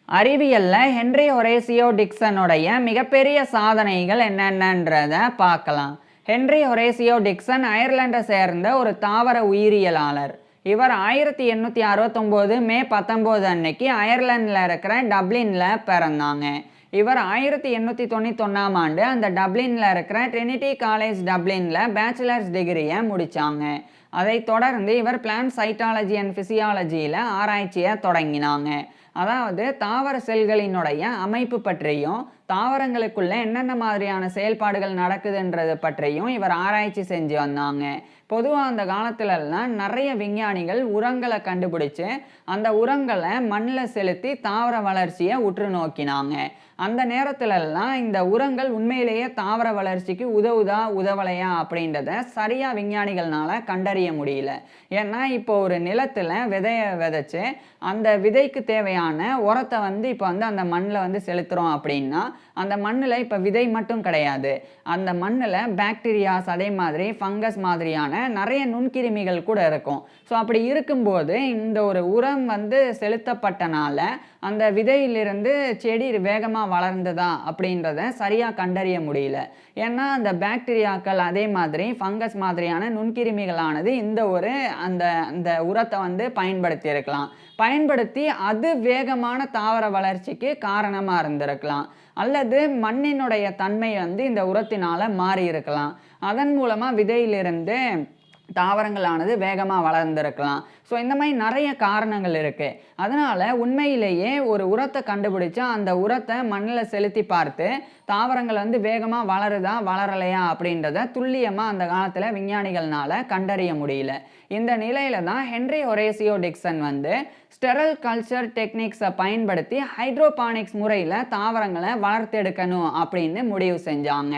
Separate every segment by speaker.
Speaker 1: அறிவியல்ல Henry ஹொரேசியோ டிக்சனுடைய மிகப்பெரிய சாதனைகள் என்னென்னன்றத பார்க்கலாம். ஹென்றி ஹொரேசியோ டிக்சன் அயர்லாண்டை சேர்ந்த ஒரு தாவர உயிரியலாளர். இவர் 1869 மே 19 அன்னைக்கு அயர்லாண்டில் இருக்கிற டப்ளினில் பிறந்தாங்க. இவர் 1891 ஆண்டு அந்த டப்ளினில் இருக்கிற ட்ரினிட்டி காலேஜ் டப்ளினில் பேச்சுலர்ஸ் டிகிரியை முடித்தாங்க. அதைத் தொடர்ந்து இவர் பிளான்ட் சைட்டாலஜி அண்ட் ஃபிசியாலஜியில் ஆராய்ச்சியை தொடங்கினாங்க. அதாவது தாவர செல்களினுடைய அமைப்பு பற்றியும் தாவரங்களுக்குள்ள என்னென்ன மாதிரியான செயல்பாடுகள் நடக்குதுன்றது பற்றியும் இவர் ஆராய்ச்சி செஞ்சு வந்தாங்க. பொதுவாக அந்த காலத்துலலாம் நிறைய விஞ்ஞானிகள் உரங்களை கண்டுபிடிச்சு அந்த உரங்களை மண்ணில் செலுத்தி தாவர வளர்ச்சியை உற்று நோக்கினாங்க. அந்த நேரத்துலலாம் இந்த உரங்கள் உண்மையிலேயே தாவர வளர்ச்சிக்கு உதவுதா உதவலையா அப்படின்றத சரியாக விஞ்ஞானிகள்னால கண்டறிய முடியல. ஏன்னா இப்போ ஒரு நிலத்தில் விதையை விதைச்சு அந்த விதைக்கு தேவையான உரத்தை இப்போ அந்த மண்ணில் செலுத்துகிறோம் அப்படின்னா அந்த மண்ணில் இப்போ விதை மட்டும் கிடையாது, அந்த மண்ணில் பாக்டீரியாஸ் அதே மாதிரி ஃபங்கஸ் மாதிரியான நிறைய நுண்கிருமிகள் கூட இருக்கும். ஸோ அப்படி இருக்கும்போது இந்த ஒரு உரம் செலுத்தப்பட்டனால அந்த விதையிலிருந்து செடி வேகமாக வளர்ந்ததா அப்படின்றத சரியாக கண்டறிய முடியல. ஏன்னா அந்த பாக்டீரியாக்கள் அதே மாதிரி ஃபங்கஸ் மாதிரியான நுண்கிருமிகளானது அந்த உரத்தை பயன்படுத்தி இருக்கலாம். பயன்படுத்தி அது வேகமான தாவர வளர்ச்சிக்கு காரணமாக இருந்திருக்கலாம். அல்லது மண்ணினுடைய தன்மை இந்த உரத்தினால மாறி இருக்கலாம். அதன் மூலமாக விதையிலிருந்து தாவரங்களானது வேகமாக வளர்ந்துருக்கலாம். ஸோ இந்த மாதிரி நிறைய காரணங்கள் இருக்குது. அதனால் உண்மையிலேயே ஒரு உரத்தை கண்டுபிடிச்சா அந்த உரத்தை மண்ணில் செலுத்தி பார்த்து தாவரங்கள் வேகமாக வளருதா வளரலையா அப்படின்றத துல்லியமாக அந்த காலத்தில் விஞ்ஞானிகள்னால கண்டறிய முடியல. இந்த நிலையில தான் ஹென்றி ஹொரேசியோ டிக்சன் ஸ்டெரல் கல்ச்சர் டெக்னிக்ஸை பயன்படுத்தி ஹைட்ரோபானிக்ஸ் முறையில் தாவரங்களை வளர்த்தெடுக்கணும் அப்படின்னு முடிவு செஞ்சாங்க.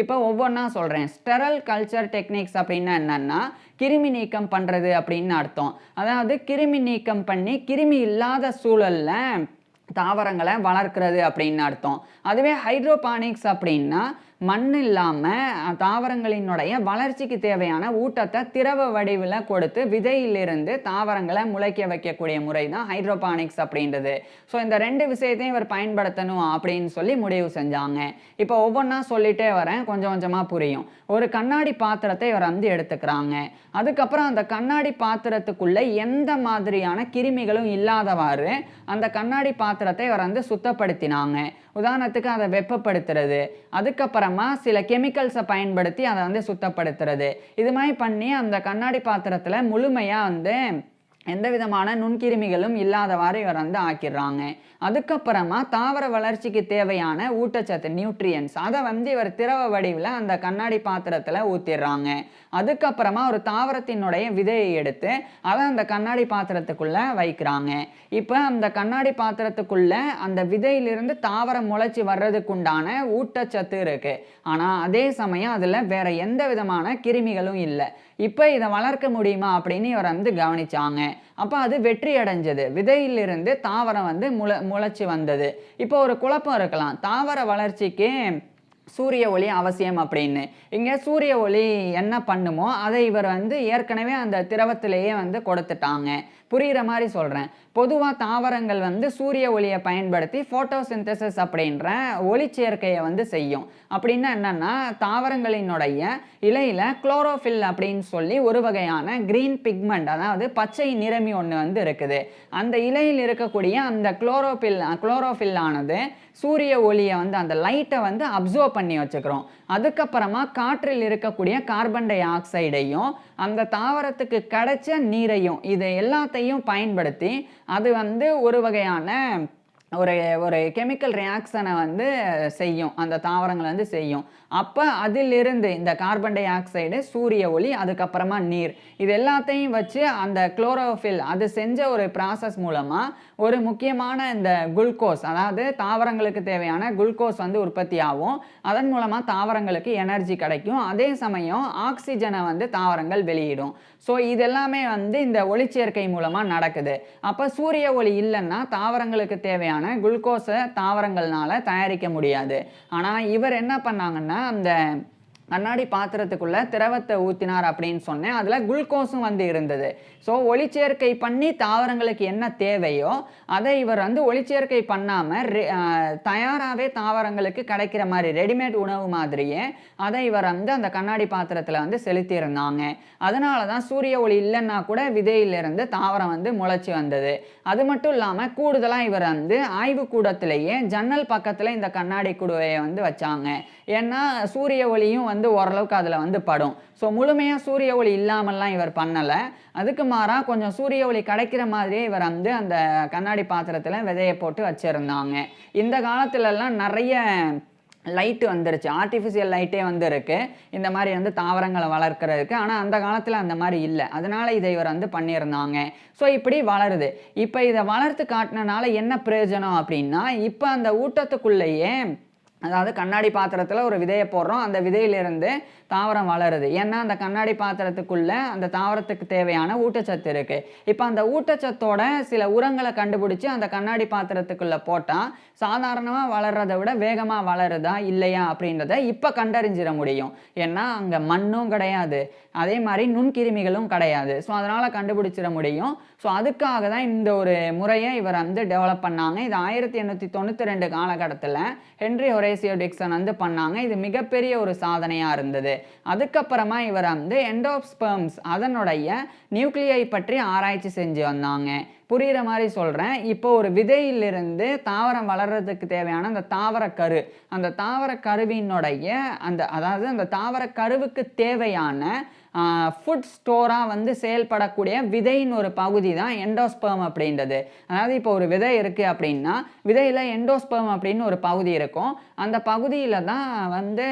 Speaker 1: இப்போ ஒவ்வொன்றா சொல்கிறேன். ஸ்டெரல் கல்ச்சர் டெக்னிக்ஸ் அப்படின்னா என்னன்னா கிருமி நீக்கம் பண்ணுறது அப்படின்னு அர்த்தம். அதாவது கிருமி நீக்கம் பண்ணி கிருமி இல்லாத சூழலில் தாவரங்களை வளர்க்கிறது அப்படின்னு அர்த்தம். அதுவே ஹைட்ரோபானிக்ஸ் அப்படின்னா மண் இல்லாமல் தாவரங்களினுடைய வளர்ச்சிக்கு தேவையான ஊட்டத்தை திரவ வடிவில் கொடுத்து விதையிலிருந்து தாவரங்களை முளைக்க வைக்கக்கூடிய முறை தான் ஹைட்ரோபானிக்ஸ் அப்படின்றது. ஸோ இந்த ரெண்டு விஷயத்தையும் இவர் பயன்படுத்தணும் அப்படின்னு சொல்லி முடிவு செஞ்சாங்க. இப்போ ஒவ்வொன்றா சொல்லிட்டே வரேன், கொஞ்சம் கொஞ்சமாக புரியும். ஒரு கண்ணாடி பாத்திரத்தை இவர் எடுத்துக்கிறாங்க. அதுக்கப்புறம் அந்த கண்ணாடி பாத்திரத்துக்குள்ளே எந்த மாதிரியான கிருமிகளும் இல்லாதவாறு அந்த கண்ணாடி பாத்திரத்தை இவர் சுத்தப்படுத்தினாங்க. உதாரணத்துக்கு அதை வெப்பப்படுத்துறது, அதுக்கப்புறமா சில கெமிக்கல்ஸை பயன்படுத்தி அதை சுத்தப்படுத்துறது. இது மாதிரி பண்ணி அந்த கண்ணாடி பாத்திரத்தில் முழுமையாக எந்த விதமான நுண்கிருமிகளும் இல்லாதவாறு இவர் ஆக்கிடுறாங்க. அதுக்கப்புறமா தாவர வளர்ச்சிக்கு தேவையான ஊட்டச்சத்து நியூட்ரியன்ஸ் அதை இவர் திரவ வடிவில் அந்த கண்ணாடி பாத்திரத்தில் ஊற்றிடுறாங்க. அதுக்கப்புறமா ஒரு தாவரத்தினுடைய விதையை எடுத்து அதை அந்த கண்ணாடி பாத்திரத்துக்குள்ளே வைக்கிறாங்க. இப்போ அந்த கண்ணாடி பாத்திரத்துக்குள்ள அந்த விதையிலிருந்து தாவரம் முளைச்சி வர்றதுக்குண்டான ஊட்டச்சத்து இருக்கு. ஆனால் அதே சமயம் அதில் வேற எந்த விதமான கிருமிகளும் இல்லை. இப்போ இதை வளர்க்க முடியுமா அப்படின்னு இவர் கவனிச்சாங்க. அப்போ அது வெற்றி அடைஞ்சது. விதையிலிருந்து தாவரம் முளைச்சி வந்தது. இப்போ ஒரு குழப்பம் இருக்கலாம், தாவர வளர்ச்சிக்கு சூரிய ஒளி அவசியம் அப்படின்னு. இங்கே சூரிய ஒளி என்ன பண்ணுமோ அதை இவர் ஏற்கனவே அந்த திரவத்திலேயே கொடுத்துட்டாங்க. புரிகிற மாதிரி சொல்கிறேன். பொதுவாக தாவரங்கள் சூரிய ஒளியை பயன்படுத்தி ஃபோட்டோசிந்தசிஸ் அப்படின்ற ஒளிச்சேர்க்கையை செய்யும். அப்படின்னா என்னென்னா தாவரங்களினுடைய இலையில் குளோரோஃபில் அப்படின்னு சொல்லி ஒரு வகையான கிரீன் பிக்மெண்ட், அதாவது பச்சை நிறமி ஒன்று இருக்குது. அந்த இலையில் இருக்கக்கூடிய அந்த குளோரோஃபில்லானது சூரிய ஒளியை அந்த லைட்டை அப்சர்வ் பண்ணி வச்சுக்கிறோம். அதுக்கப்புறமா காற்றில் இருக்கக்கூடிய கார்பன் டை ஆக்சைடையும் அந்த தாவரத்துக்கு கிடைச்ச நீரையும் இதை எல்லாத்தையும் பயன்படுத்தி அது ஒரு வகையான ஒரு கெமிக்கல் ரியாக்ஷனை செய்யும், அந்த தாவரங்கள் செய்யும். அப்போ அதிலிருந்து இந்த கார்பன் டை ஆக்சைடு, சூரிய ஒளி, அதுக்கப்புறமா நீர், இது எல்லாத்தையும் வச்சு அந்த குளோரோஃபில் அது செஞ்ச ஒரு ப்ராசஸ் மூலமாக ஒரு முக்கியமான இந்த குளுக்கோஸ், அதாவது தாவரங்களுக்கு தேவையான குளுக்கோஸ் உற்பத்தி ஆகும். அதன் மூலமாக தாவரங்களுக்கு எனர்ஜி கிடைக்கும். அதே சமயம் ஆக்சிஜனை தாவரங்கள் வெளியிடும். ஸோ இதெல்லாமே இந்த ஒளிச்சேர்க்கை மூலமாக நடக்குது. அப்போ சூரிய ஒளி இல்லைன்னா தாவரங்களுக்கு தேவையான குளுக்கோஸை தாவரங்கள்னால தயாரிக்க முடியாது. ஆனால் இவர் என்ன பண்ணாங்கன்னா அந்த கண்ணாடி பாத்திரத்துக்குள்ள திரவத்தை ஊற்றினார் அப்படின்னு சொன்னேன். அதில் குளுக்கோஸும் வந்து இருந்தது. ஸோ ஒளிச்சேர்க்கை பண்ணி தாவரங்களுக்கு என்ன தேவையோ அதை இவர் வந்து ஒளிச்சேர்க்கை பண்ணாமல் தயாராகவே தாவரங்களுக்கு கிடைக்கிற மாதிரி ரெடிமேட் உணவு மாதிரியே அதை இவர் வந்து அந்த கண்ணாடி பாத்திரத்தில் வந்து செலுத்தியிருந்தாங்க. அதனால தான் சூரிய ஒளி இல்லைன்னா கூட விதையிலிருந்து தாவரம் வந்து முளைச்சி வந்தது. அது மட்டும் இல்லாமல் கூடுதலாக இவர் வந்து ஆய்வுக்கூடத்திலேயே ஜன்னல் பக்கத்தில் இந்த கண்ணாடி குடுவையை வந்து வச்சாங்க. ஏன்னா சூரிய ஒளியும் வந்து ஓரளவுக்கு அதில் வந்து படும். ஸோ முழுமையாக சூரிய ஒளி இல்லாமல்லாம் இவர் பண்ணலை. அதுக்கு மாறாக கொஞ்சம் சூரிய ஒளி கிடைக்கிற மாதிரியே இவர் வந்து அந்த கண்ணாடி பாத்திரத்தில் விதையை போட்டு வச்சுருந்தாங்க. இந்த காலத்துலலாம் நிறைய லைட்டு வந்துருச்சு, ஆர்டிஃபிஷியல் லைட்டே வந்து இருக்குது இந்த மாதிரி வந்து தாவரங்களை வளர்க்குறதுக்கு. ஆனால் அந்த காலத்தில் அந்த மாதிரி இல்லை. அதனால் இதை இவர் வந்து பண்ணியிருந்தாங்க. ஸோ இப்படி வளருது. இப்போ இதை வளர்த்து காட்டினனால என்ன பிரயோஜனம் அப்படின்னா, இப்போ அந்த ஊட்டத்துக்குள்ளேயே அதாவது கண்ணாடி பாத்திரத்தில் ஒரு விதையை போடுறோம், அந்த விதையிலிருந்து தாவரம் வளருது. ஏன்னா அந்த கண்ணாடி பாத்திரத்துக்குள்ளே அந்த தாவரத்துக்கு தேவையான ஊட்டச்சத்து இருக்குது. இப்போ அந்த ஊட்டச்சத்தோட சில உரங்களை கண்டுபிடிச்சி அந்த கண்ணாடி பாத்திரத்துக்குள்ளே போட்டால் சாதாரணமாக வளர்றதை விட வேகமாக வளருதா இல்லையா அப்படின்றத இப்போ கண்டறிஞ்சிட முடியும். ஏன்னா அங்கே மண்ணும் கிடையாது, அதே மாதிரி நுண்கிருமிகளும் கிடையாது. ஸோ அதனால் கண்டுபிடிச்சிட முடியும். ஸோ அதுக்காக தான் இந்த ஒரு முறையை இவர் வந்து டெவலப் பண்ணாங்க. இது 1892 காலகட்டத்தில் ஹென்றி ஹொரேசியோ டிக்சன் வந்து பண்ணாங்க. இது மிகப்பெரிய ஒரு சாதனையாக இருந்தது. அதுக்கப்புறமா இவர் வந்து எண்டோஸ்பெர்ம்ஸ் அதனுடைய நியூக்ளியை பற்றி ஆராய்ச்சி செஞ்சு வந்தாங்க. புரிகிற மாதிரி சொல்கிறேன். இப்போ ஒரு விதையிலிருந்து தாவரம் வளர்கிறதுக்கு தேவையான அந்த தாவரக்கரு, அந்த தாவரக்கருவினுடைய அதாவது அந்த தாவரக்கருவுக்கு தேவையான ஃபுட் ஸ்டோராக வந்து செயல்படக்கூடிய விதையின் ஒரு பகுதி தான் எண்டோஸ்பெர்ம் அப்படின்றது. அதாவது இப்போ ஒரு விதை இருக்குது அப்படின்னா விதையில் எண்டோஸ்பெர்ம் அப்படின்னு ஒரு பகுதி இருக்கும். அந்த பகுதியில் தான் வந்து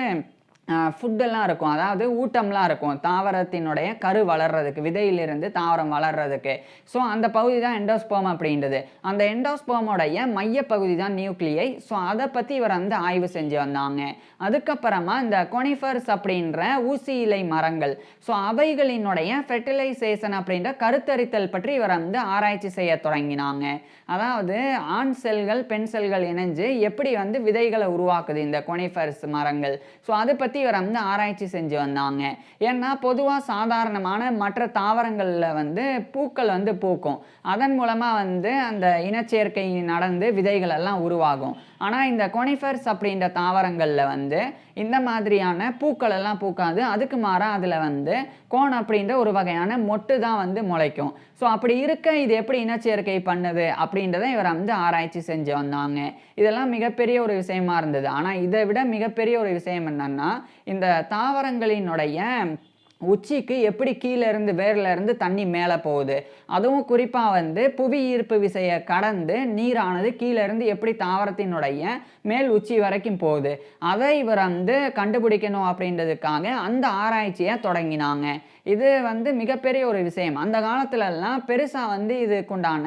Speaker 1: ஃபுட்டெல்லாம் இருக்கும், அதாவது ஊட்டம்லாம் இருக்கும் தாவரத்தினுடைய கரு வளர்கிறதுக்கு, விதையிலிருந்து தாவரம் வளர்கிறதுக்கு. ஸோ அந்த பகுதி தான் எண்டோஸ்பெர்ம் அப்படின்றது. அந்த எண்டோஸ்பெர்மோடைய மையப்பகுதி தான் நியூக்ளியை. ஸோ அதை பற்றி இவர் வந்து ஆய்வு செஞ்சு வந்தாங்க. அதுக்கப்புறமா இந்த கொனிஃபர்ஸ் அப்படின்ற ஊசி இலை மரங்கள், ஸோ அவைகளினுடைய ஃபெர்டிலைசேஷன் அப்படின்ற கருத்தரித்தல் பற்றி இவர் வந்து ஆராய்ச்சி செய்ய தொடங்கினாங்க. அதாவது ஆண் செல்கள் பெண் செல்கள் இணைஞ்சு எப்படி வந்து விதைகளை உருவாக்குது இந்த கொனிஃபர்ஸ் மரங்கள். ஸோ அதை பற்றி இவர் வந்து ஆராய்ச்சி செஞ்சு வந்தாங்க. ஏன்னா பொதுவாக சாதாரணமான மற்ற தாவரங்களில் வந்து பூக்கள் வந்து பூக்கும், அதன் மூலமாக வந்து அந்த இனச்சேர்க்கை நடந்து விதைகள் எல்லாம் உருவாகும். ஆனால் இந்த கொனிஃபர்ஸ் அப்படின்ற தாவரங்களில் வந்து இந்த மாதிரியான பூக்கள் எல்லாம் பூக்காது. அதுக்கு மாறாக அதில் வந்து கோன் அப்படின்ற ஒரு வகையான மொட்டு தான் வந்து முளைக்கும். ஸோ அப்படி இருக்க இது எப்படி இனச்சேர்க்கை பண்ணுது அப்படின்றத இவர் வந்து ஆராய்ச்சி செஞ்சு வந்தாங்க. இதெல்லாம் மிகப்பெரிய ஒரு விஷயமா இருந்தது. ஆனால் இதை விட மிகப்பெரிய ஒரு விஷயம் என்னன்னா, இந்த தாவரங்களினுடைய உச்சிக்கு எப்படி கீழே இருந்து வேர்ல இருந்து தண்ணி மேலே போகுது, அதுவும் குறிப்பாக வந்து புவி ஈர்ப்பு விசையை கடந்து நீரானது கீழே இருந்து எப்படி தாவரத்தினுடைய மேல் உச்சி வரைக்கும் போகுது, அதை இவர் வந்து கண்டுபிடிக்கணும் அப்படின்றதுக்காக அந்த ஆராய்ச்சியை தொடங்கினாங்க. இது வந்து மிகப்பெரிய ஒரு விஷயம். அந்த காலத்துலலாம் பெருசாக வந்து இதுக்குண்டான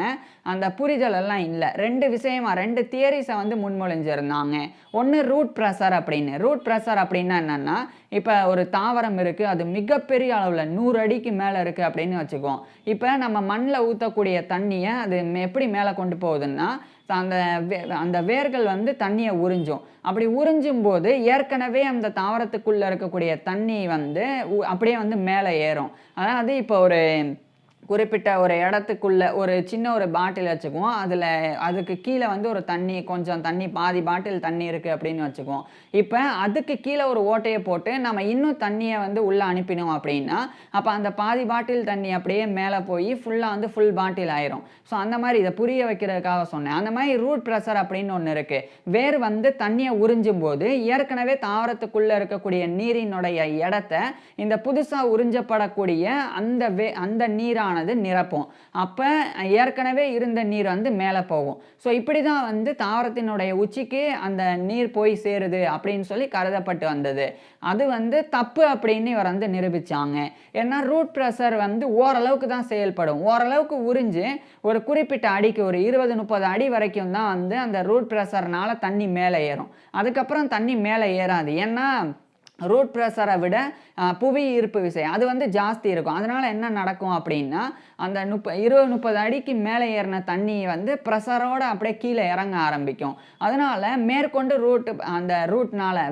Speaker 1: அந்த புரிதல் எல்லாம் இல்லை. ரெண்டு தியரிஸை வந்து முன்மொழிஞ்சிருந்தாங்க. ஒன்று ரூட் ப்ரெஷர் அப்படின்னு. ரூட் ப்ரெஷர் அப்படின்னா என்னென்னா, இப்போ ஒரு தாவரம் இருக்குது, அது மிகப்பெரிய அளவில் 100 அடிக்கு மேலே இருக்குது அப்படின்னு வச்சுக்குவோம். இப்போ நம்ம மண்ணில் ஊற்றக்கூடிய தண்ணியை அது எப்படி மேலே கொண்டு போகுதுன்னா, அந்த வேர்கள் வந்து தண்ணியை உறிஞ்சும். அப்படி உறிஞ்சும் போது ஏற்கனவே அந்த தாவரத்துக்குள்ளே இருக்கக்கூடிய தண்ணி வந்து அப்படியே வந்து மேலே ஏறும். அதாவது இப்போ ஒரு குறிப்பிட்ட ஒரு இடத்துக்குள்ள ஒரு சின்ன ஒரு பாட்டில் வச்சுக்குவோம். அதுக்கு கீழே வந்து ஒரு கொஞ்சம் தண்ணி, பாதி பாட்டில் தண்ணி இருக்குது அப்படின்னு வச்சுக்குவோம். இப்போ அதுக்கு கீழே ஒரு ஓட்டையை போட்டு நம்ம இன்னும் தண்ணியை வந்து உள்ளே அனுப்பினோம் அப்படின்னா, அப்போ அந்த பாதி பாட்டில் தண்ணி அப்படியே மேலே போய் ஃபுல்லாக வந்து ஃபுல் பாட்டில் ஆயிரும். ஸோ அந்த மாதிரி இதை புரிய வைக்கிறதுக்காக சொன்னேன். அந்த மாதிரி ரூட் ப்ரெஷர் அப்படின்னு ஒன்று இருக்குது. வேர் வந்து தண்ணியை உறிஞ்சும் போது ஏற்கனவே தாவரத்துக்குள்ளே இருக்கக்கூடிய நீரினுடைய இடத்த இந்த புதுசாக உறிஞ்சப்படக்கூடிய அந்த நீரான நிரப்பும். அப்ப ஏற்கனவே இருந்த நீர் வந்து மேலே போகும். ஸோ இப்படி தான் வந்து தாவரத்தினுடைய உச்சிக்கு அந்த நீர் போய் சேருது அப்படின்னு சொல்லி கருதப்பட்டு வந்தது. அது வந்து தப்பு அப்படின்னு இவர் வந்து நிரூபிச்சாங்க. ஏன்னா ரூட் ப்ரெஷர் வந்து ஓரளவுக்கு தான் செயல்படும். ஓரளவுக்கு உறிஞ்சு ஒரு குறிப்பிட்ட அடிக்கு ஒரு 20-30 அடி வரைக்கும் தான் வந்து அந்த ரூட் ப்ரெஷர்னால தண்ணி மேலே ஏறும். அதுக்கப்புறம் தண்ணி மேலே ஏறாது. ஏன்னா ரூட் ப்ரெஷரை விட புவி ஈர்ப்பு விசை அது வந்து ஜாஸ்தி இருக்கும். அதனால் என்ன நடக்கும் அப்படின்னா அந்த 20-30 அடிக்கு மேலே ஏறின தண்ணி வந்து ப்ரெஷரோடு அப்படியே கீழே இறங்க ஆரம்பிக்கும். அதனால் மேற்கொண்டு அந்த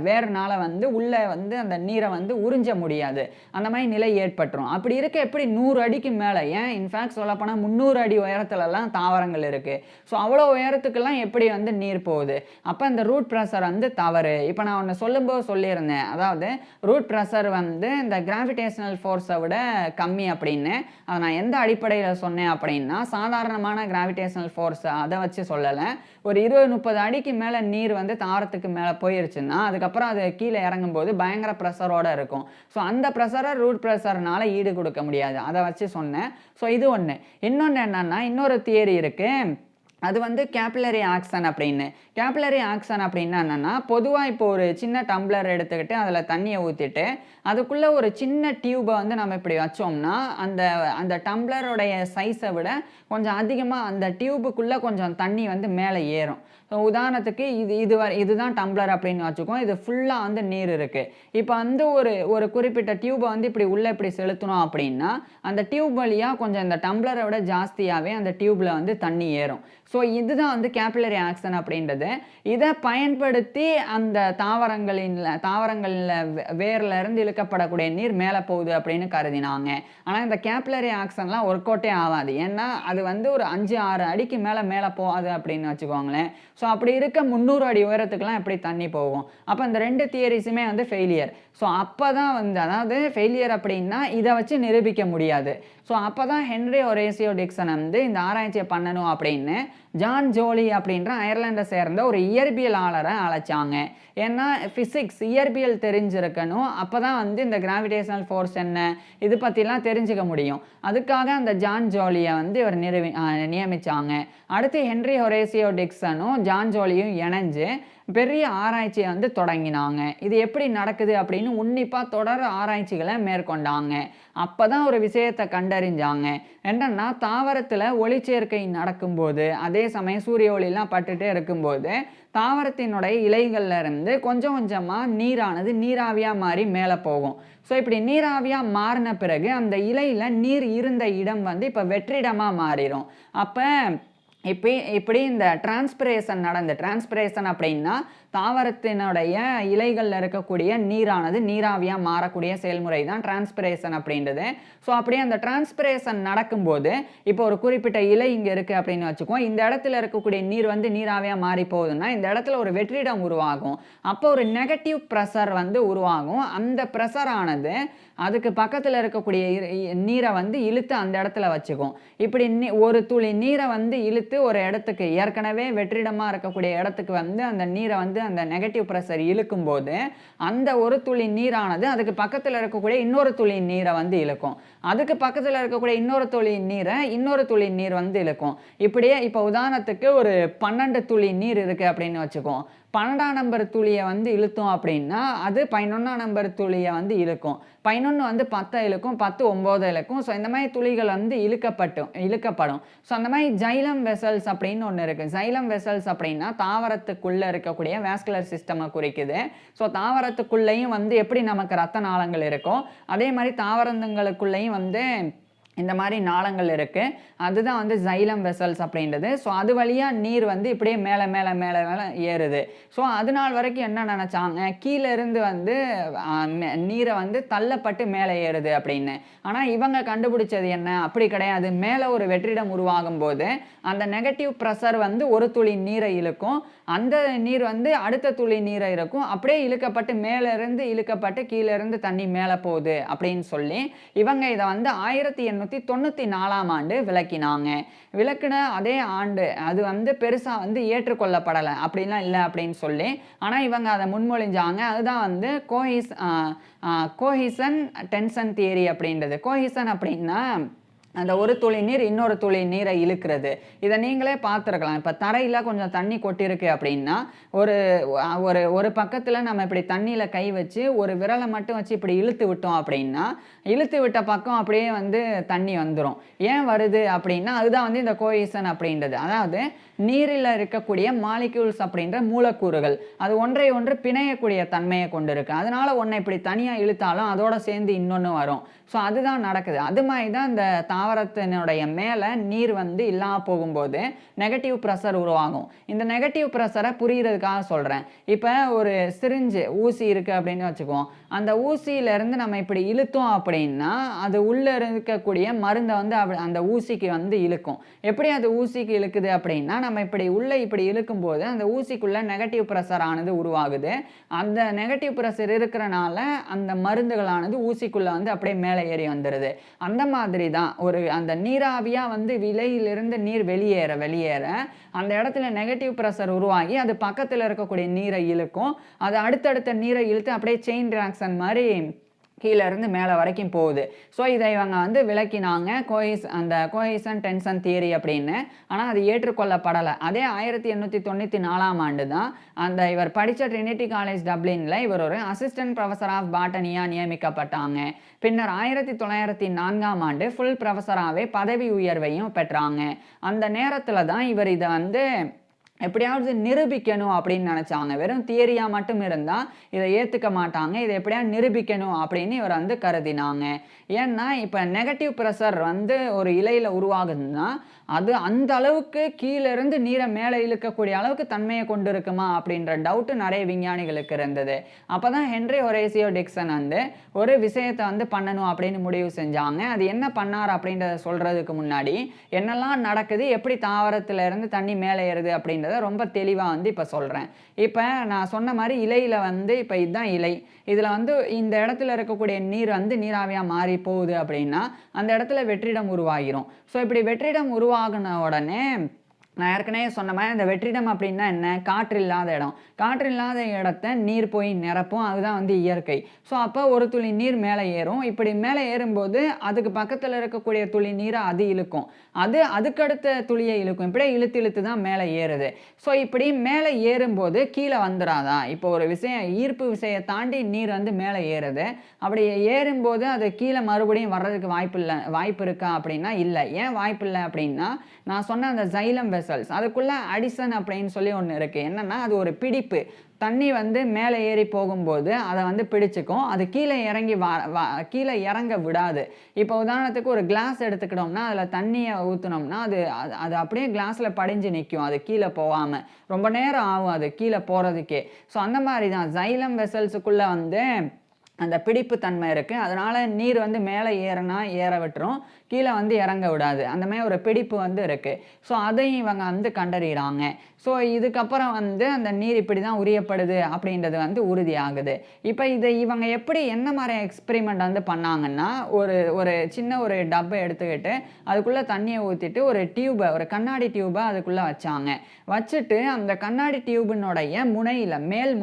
Speaker 1: வேர்னால வந்து உள்ளே வந்து அந்த நீரை வந்து உறிஞ்ச முடியாது. அந்த மாதிரி நிலை ஏற்பட்டுரும். அப்படி இருக்க எப்படி 100 அடிக்கு மேலே, ஏன் இன்ஃபேக்ட் சொல்லப்போனால் 300 அடி உயரத்துலலாம் தாவரங்கள் இருக்குது. ஸோ அவ்வளோ உயரத்துக்கெல்லாம் எப்படி வந்து நீர் போகுது? அப்போ இந்த ரூட் ப்ரெஷர் வந்து தவறு. இப்போ நான் ஒன்று சொல்லும்போது சொல்லியிருந்தேன், அதாவது ரூட் ப்ரெஷர் வந்து இந்த கிராவிடேஷனல் ஃபோர்ஸை விட கம்மி அப்படின்னு. அதை நான் எந்த அடிப்படையில் சொன்னேன் அப்படின்னா, சாதாரணமான கிராவிடேஷனல் ஃபோர்ஸ் அதை வச்சு சொல்லலை. ஒரு 20-30 அடிக்கு மேலே நீர் வந்து தாவரத்துக்கு மேலே போயிருச்சுன்னா அதுக்கப்புறம் அது கீழே இறங்கும்போது பயங்கர ப்ரெஷரோடு இருக்கும். ஸோ அந்த ப்ரெஷரை ரூட் ப்ரெஷர்னால ஈடு கொடுக்க முடியாது. அதை வச்சு சொன்னேன். ஸோ இது ஒன்று. இன்னொன்று என்னன்னா, இன்னொரு தியரி இருக்குது. அது வந்து கேபிலரி ஆக்ஷன் அப்படின்னு. கேபிலரி ஆக்ஷன் அப்படின்னா என்னென்னா, பொதுவாக இப்போ ஒரு சின்ன டம்ளர் எடுத்துக்கிட்டு அதில் தண்ணியை ஊற்றிட்டு அதுக்குள்ளே ஒரு சின்ன டியூபை வந்து நம்ம இப்படி வச்சோம்னா அந்த டம்ளருடைய சைஸை விட கொஞ்சம் அதிகமாக அந்த டியூபுக்குள்ளே கொஞ்சம் தண்ணி வந்து மேலே ஏறும். ஸோ உதாரணத்துக்கு இதுதான் டம்ளர் அப்படின்னு வச்சுக்கோம். இது ஃபுல்லாக வந்து நீர் இருக்குது. இப்போ வந்து ஒரு குறிப்பிட்ட டியூபை வந்து இப்படி உள்ளே இப்படி செலுத்தணும் அப்படின்னா அந்த டியூப் வழியாக கொஞ்சம் இந்த டம்ளரை விட ஜாஸ்தியாகவே அந்த டியூப்பில் வந்து தண்ணி ஏறும். ஸோ இதுதான் வந்து கேபிலரி ஆக்ஷன் அப்படின்றது. இதை பயன்படுத்தி அந்த தாவரங்களில் வேரில் இருந்து இழுக்கப்படக்கூடிய நீர் மேலே போகுது அப்படின்னு கருதினாங்க. ஆனால் இந்த கேபிலரி ஆக்ஷன்லாம் ஒர்க் அவுட்டே ஆகாது. ஏன்னா அது வந்து ஒரு 5-6 அடிக்கு மேலே போகாது அப்படின்னு வச்சுக்கோங்களேன். ஸோ அப்படி இருக்க 300 அடி உயரத்துக்குலாம் எப்படி தண்ணி போகும்? அப்போ இந்த 2 தியரிஸுமே வந்து ஃபெயிலியர். ஸோ அப்போ தான் வந்து, அதாவது ஃபெயிலியர் அப்படின்னா இதை வச்சு நிரூபிக்க முடியாது. ஸோ அப்போ தான் ஹென்ரி ஹொரேசியோ டிக்சன் வந்து இந்த ஆராய்ச்சியை பண்ணணும் அப்படின்னு ஜான் ஜோலி அப்படின்ற அயர்லாண்டை சேர்ந்த ஒரு இயற்பியலாளரை அழைச்சாங்க. ஏன்னா ஃபிசிக்ஸ் இயற்பியல் தெரிஞ்சிருக்கணும். அப்போ தான் வந்து இந்த கிராவிடேஷனல் ஃபோர்ஸ் என்ன இது பற்றிலாம் தெரிஞ்சுக்க முடியும். அதுக்காக அந்த ஜான் ஜோலியை வந்து இவர் நியமித்தாங்க. அடுத்து ஹென்ரி ஹொரேசியோ டிக்சனும் ஜான் ஜோலியும் இணைஞ்சு பெரிய ஆராய்ச்சியை வந்து தொடங்கினாங்க. இது எப்படி நடக்குது அப்படின்னு உன்னிப்பாக தொடர் ஆராய்ச்சிகளை மேற்கொண்டாங்க. அப்போ தான் ஒரு விஷயத்தை கண்டறிஞ்சாங்க. என்னன்னா, தாவரத்தில் ஒளிச்சேர்க்கை நடக்கும்போது அதே சமயம் சூரிய ஒளிலாம் பட்டுட்டே இருக்கும்போது தாவரத்தினுடைய இலைகள்ல இருந்து கொஞ்சம் கொஞ்சமாக நீரானது நீராவியாக மாறி மேலே போகும். ஸோ இப்படி நீராவியாக மாறின பிறகு அந்த இலையில் நீர் இருந்த இடம் வந்து இப்போ வெற்றிடமாக மாறிடும். அப்போ இப்படி இந்த டிரான்ஸ்பிரேஷன் அப்படின்னா தாவரத்தினுடைய இலைகளில் இருக்கக்கூடிய நீரானது நீராவியாக மாறக்கூடிய செயல்முறை தான் டிரான்ஸ்பிரேஷன் அப்படின்றது. ஸோ அப்படியே அந்த டிரான்ஸ்பிரேஷன் நடக்கும்போது இப்போ ஒரு குறிப்பிட்ட இலை இங்கே இருக்குது அப்படின்னு வச்சுக்கோம். இந்த இடத்துல இருக்கக்கூடிய நீர் வந்து நீராவியாக மாறி போகுதுன்னா இந்த இடத்துல ஒரு வெற்றிடம் உருவாகும். அப்போ ஒரு நெகட்டிவ் ப்ரெஷர் வந்து உருவாகும். அந்த ப்ரெஷரானது அதுக்கு பக்கத்தில் இருக்கக்கூடிய நீரை வந்து இழுத்து அந்த இடத்துல வச்சுக்கும். இப்படி ஒரு துளி நீரை வந்து இழுத்து ஒரு இடத்துக்கு, ஏற்கனவே வெற்றிடமாக இருக்கக்கூடிய இடத்துக்கு வந்து அந்த நீரை வந்து அந்த நெகட்டிவ் ப்ரெஷர் இழுக்கும் போது அந்த ஒரு துளி நீரானது அதுக்கு பக்கத்தில் இருக்கக்கூடிய இன்னொரு துளி நீரை வந்து இழுக்கும். அதுக்கு பக்கத்தில் இருக்கக்கூடிய இன்னொரு துளி நீர் வந்து இழுக்கும். இப்படியே இப்போ உதாரணத்துக்கு ஒரு 12 துளி நீர் இருக்குது அப்படின்னு வச்சுக்கோம். 12ஆம் நம்பர் துளியை வந்து இழுத்தோம் அப்படின்னா அது 11ஆம் நம்பர் துளியை வந்து இழுக்கும். 11 வந்து 10 இழுக்கும், 10 9 இழுக்கும். ஸோ இந்த மாதிரி துளிகள் வந்து இழுக்கப்படும். ஸோ அந்த மாதிரி ஜைலம் வெசல்ஸ் அப்படின்னு ஒன்று இருக்குது. ஜைலம் வெசல்ஸ் அப்படின்னா தாவரத்துக்குள்ளே இருக்கக்கூடிய வாஸ்குலர் சிஸ்டமை குறிக்குது. ஸோ தாவரத்துக்குள்ளேயும் வந்து எப்படி நமக்கு ரத்த நாளங்கள் இருக்கோ அதே மாதிரி தாவரங்களுக்குள்ளேயும் வந்து இந்த மாதிரி நாளங்கள் இருக்குது. அதுதான் வந்து ஜைலம் வெசல்ஸ் அப்படின்றது. ஸோ அது வழியாக நீர் வந்து இப்படியே மேலே மேலே மேலே மேலே ஏறுது. ஸோ அது நாள் வரைக்கும் என்ன நினச்சாங்க, கீழே இருந்து வந்து நீரை வந்து தள்ளப்பட்டு மேலே ஏறுது அப்படின்னு. ஆனால் இவங்க கண்டுபிடிச்சது என்ன, அப்படி கிடையாது. மேலே ஒரு வெற்றிடம் உருவாகும் போது அந்த நெகட்டிவ் ப்ரெஷர் வந்து ஒரு துளி நீரை இழுக்கும், அந்த நீர் வந்து அடுத்த துளி நீரை இருக்கும். அப்படியே இழுக்கப்பட்டு மேலே இருந்து இழுக்கப்பட்டு கீழே இருந்து தண்ணி மேலே போகுது அப்படின்னு சொல்லி இவங்க இதை வந்து 1894ஆம் ஆண்டு விளக்கின அதே ஆண்டு அது வந்து பெருசாக வந்து ஏற்றுக்கொள்ளப்படலை, அப்படின்லாம் இல்லை அப்படின்னு சொல்லி. ஆனால் இவங்க அதை முன்மொழிஞ்சாங்க. அதுதான் வந்து கோஹிசன் டென்ஷன் தியரி அப்படின்றது. கோஹிசன் அப்படின்னா அந்த ஒரு துளி நீர் இன்னொரு துளி நீரை இழுக்கிறது. இதை நீங்களே பார்த்துருக்கலாம். இப்போ தரையில் கொஞ்சம் தண்ணி கொட்டியிருக்கு அப்படின்னா ஒரு ஒரு ஒரு பக்கத்தில் நம்ம இப்படி தண்ணியில் கை வச்சு ஒரு விரலை மட்டும் வச்சு இப்படி இழுத்து விட்டோம் அப்படின்னா இழுத்து விட்ட பக்கம் அப்படியே வந்து தண்ணி வந்துடும். ஏன் வருது அப்படின்னா அதுதான் வந்து இந்த கோஹெஷன் அப்படின்றது. அதாவது நீரில் இருக்கக்கூடிய மாலிக்யூல்ஸ் அப்படின்ற மூலக்கூறுகள் அது ஒன்றை ஒன்று பிணையக்கூடிய தன்மையை கொண்டு இருக்கு. அதனால ஒன்றை இப்படி தனியாக இழுத்தாலும் அதோட சேர்ந்து இன்னொன்று வரும். ஸோ அதுதான் நடக்குது. அது மாதிரி தான் இந்த தாவரத்தினுடைய மேலே நீர் வந்து இல்லாமல் போகும்போது நெகட்டிவ் ப்ரெஷர் உருவாகும். இந்த நெகட்டிவ் ப்ரெஷரை புரிகிறதுக்காக சொல்கிறேன். இப்போ ஒரு சிரிஞ்சு ஊசி இருக்குது அப்படின்னு வச்சுக்குவோம். அந்த ஊசியிலேருந்து நம்ம இப்படி இழுத்தோம் அப்படின்னா அது உள்ளே இருக்கக்கூடிய மருந்தை வந்து அந்த ஊசிக்கு வந்து இழுக்கும். எப்படி அது ஊசிக்கு இழுக்குது அப்படின்னா நம்ம இப்படி உள்ளே இப்படி இழுக்கும்போது அந்த ஊசிக்குள்ளே நெகட்டிவ் ப்ரெஷர் ஆனது உருவாகுது. அந்த நெகட்டிவ் ப்ரெஷர் இருக்கிறனால அந்த மருந்துகளானது ஊசிக்குள்ளே வந்து அப்படியே மேலே ஏறி வந்துடுது. அந்த மாதிரி தான் அந்த நீராவியாக வந்து விலையிலிருந்து நீர் வெளியேற அந்த இடத்துல நெகட்டிவ் ப்ரெஷர் உருவாகி அது பக்கத்தில் இருக்கக்கூடிய நீரை இழுக்கும். அது அடுத்தடுத்த நீரை இழுத்து அப்படியே செயின் ரியாக்ஷன் மாதிரி கீழே இருந்து மேலே வரைக்கும் போகுது. ஸோ இதை இவங்க வந்து விளக்கினாங்க அந்த கோஹெஷன் டென்ஷன் தியரி அப்படின்னு. ஆனால் அது ஏற்றுக்கொள்ளப்படலை. அதே 1894ஆம் ஆண்டு தான் இவர் படித்த ட்ரினிட்டி காலேஜ் டப்ளினில் இவர் ஒரு அசிஸ்டன்ட் ப்ரொஃபஸர் ஆஃப் பாட்டனியாக நியமிக்கப்பட்டாங்க. பின்னர் 1904ஆம் ஆண்டு ஃபுல் ப்ரொஃபஸராகவே பதவி உயர்வையும் பெற்றாங்க. அந்த நேரத்தில் தான் இவர் இதை வந்து எப்படியாவது நிரூபிக்கணும் அப்படின்னு நினச்சாங்க. வெறும் தியரியாக மட்டும் இருந்தால் இதை ஏற்றுக்க மாட்டாங்க. இதை எப்படியாவது நிரூபிக்கணும் அப்படின்னு இவர் வந்து கருதினாங்க. ஏன்னா இப்போ நெகட்டிவ் ப்ரெஷர் வந்து ஒரு இலையில் உருவாகுதுன்னா அது அந்த அளவுக்கு கீழேருந்து நீரை மேலே இழுக்கக்கூடிய அளவுக்கு தன்மையை கொண்டு இருக்குமா அப்படின்ற டவுட்டு நிறைய விஞ்ஞானிகளுக்கு இருந்தது. அப்போ தான் ஹென்றி ஹொரேசியோ டிக்சன் வந்து ஒரு விஷயத்தை வந்து பண்ணணும் அப்படின்னு முடிவு செஞ்சாங்க. அது என்ன பண்ணார் அப்படின்றத சொல்கிறதுக்கு முன்னாடி என்னெல்லாம் நடக்குது, எப்படி தாவரத்திலேருந்து தண்ணி மேலே ஏறுது அப்படின்றத ரொம்ப தெளிவாக வந்து இப்போ சொல்கிறேன். இப்போ நான் சொன்ன மாதிரி இலையில் வந்து இப்போ இதுதான் இலை. இதில் வந்து இந்த இடத்துல இருக்கக்கூடிய நீர் வந்து நீராவியாக மாறி போகுது அப்படின்னா அந்த இடத்துல வெற்றிடம் உருவாகிரும். ஸோ இப்படி வெற்றிடம் உருவாகின உடனே நான் ஏற்கனவே சொன்ன மாதிரி அந்த வெற்றிடம் அப்படின்னா என்ன, காற்று இல்லாத இடம். காற்று இல்லாத இடத்த நீர் போய் நிரப்பும். அதுதான் வந்து இயற்கை. ஸோ அப்போ ஒரு துளி நீர் மேலே ஏறும். இப்படி மேலே ஏறும்போது அதுக்கு பக்கத்தில் இருக்கக்கூடிய துளி நீரை அது இழுக்கும். அதுக்கடுத்த துளியை இழுக்கும். இப்படியே இழுத்து தான் மேலே ஏறுது. ஸோ இப்படி மேலே ஏறும்போது கீழே வந்துடாதா? இப்போ ஒரு விஷயம் ஈர்ப்பு விசையை தாண்டி நீர் வந்து மேலே ஏறுது. அப்படி ஏறும்போது அது கீழே மறுபடியும் வர்றதுக்கு வாய்ப்பு இருக்கா அப்படின்னா இல்லை. ஏன் வாய்ப்பு இல்லை அப்படின்னா நான் சொன்ன அந்த ஜைலம் வெசல்ஸ் அதுக்குள்ளே அடிசன் அப்படின்னு சொல்லி ஒன்று இருக்குது. என்னென்னா அது ஒரு பிடிப்பு. தண்ணி வந்து மேலே ஏறி போகும்போது அதை வந்து பிடிச்சிக்கும். அது கீழே கீழே இறங்க விடாது. இப்போ உதாரணத்துக்கு ஒரு கிளாஸ் எடுத்துக்கிட்டோம்னா அதில் தண்ணியை ஊற்றினோம்னா அது அப்படியே கிளாஸில் படிஞ்சு நிற்கும். அது கீழே போகாமல் ரொம்ப நேரம் ஆகும் அது கீழே போகிறதுக்கே. ஸோ அந்த மாதிரி தான் ஜைலம் வெசல்ஸுக்குள்ளே வந்து அந்த பிடிப்பு தன்மை இருக்குது. அதனால் நீர் வந்து மேலே ஏற விட்டுரும், கீழே வந்து இறங்க விடாது. அந்த மாதிரி ஒரு பிடிப்பு வந்து இருக்குது. ஸோ அதையும் இவங்க வந்து கண்டறிகிறாங்க. ஸோ இதுக்கப்புறம் வந்து அந்த நீர் இப்படி தான் உரியப்படுது அப்படின்றது வந்து உறுதியாகுது. இப்போ இவங்க எப்படி என்ன மாதிரி எக்ஸ்பெரிமெண்ட் வந்து பண்ணாங்கன்னா ஒரு சின்ன ஒரு டப்பை எடுத்துக்கிட்டு அதுக்குள்ளே தண்ணியை ஊற்றிட்டு ஒரு கண்ணாடி டியூபை அதுக்குள்ளே வச்சுட்டு அந்த கண்ணாடி டியூபினுடைய மேல்